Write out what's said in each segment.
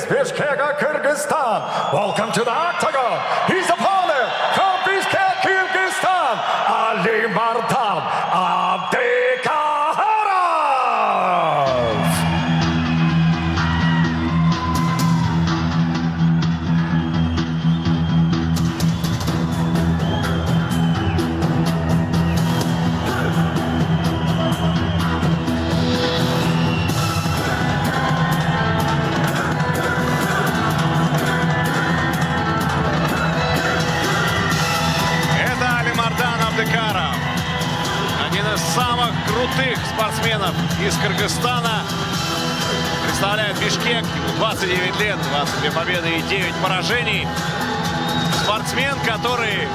Bishkek, Kyrgyzstan. Welcome to the octagon. His opponent from Bishkek, Kyrgyzstan, Alimardan Abdikharov. Абдикаров, один из самых крутых спортсменов из Кыргызстана, представляет Бишкек, ему 29 лет, 22 победы и 9 поражений. Спортсмен, который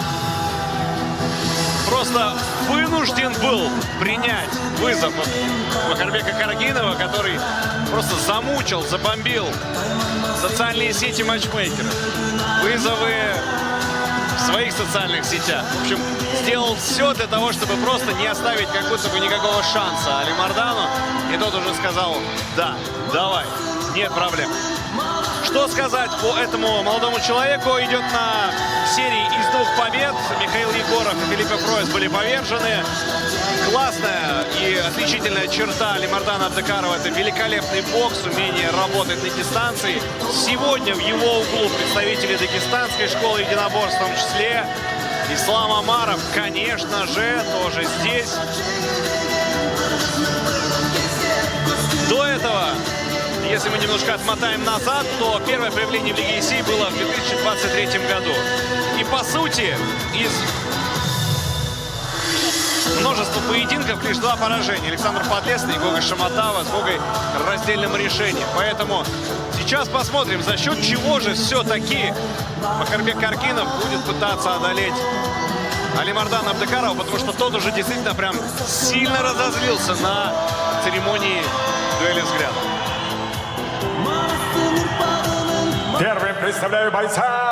просто вынужден был принять вызов Махарбека Каргинова, который просто замучил, забомбил социальные сети матчмейкеров, вызовы в своих социальных сетях. В общем, сделал все для того, чтобы просто не оставить как будто бы никакого шанса Алимардану. И тот уже сказал: да, давай, нет проблем. Что сказать по этому молодому человеку? Идет на серии из 2 побед. Михаил Егоров и Филиппе Фройс были повержены. Классная и отличительная черта Алимардана Абдикарова — это великолепный бокс, умение работать на дистанции. Сегодня в его углу представители дагестанской школы единоборств, в том числе Ислам Омаров, конечно же, тоже здесь. До этого, если мы немножко отмотаем назад, то первое появление в Лиге ЕСИ было в 2023 году. И по сути, из множество поединков лишь 2 поражения. Александр Подлесный и Гога Шаматава с Гогой раздельным решением. Поэтому сейчас посмотрим, за счет чего же все-таки Махарбек Каргинов будет пытаться одолеть Алимардана Абдикарова, потому что тот уже действительно прям сильно разозлился на церемонии дуэли взглядов. Первым представляю бойца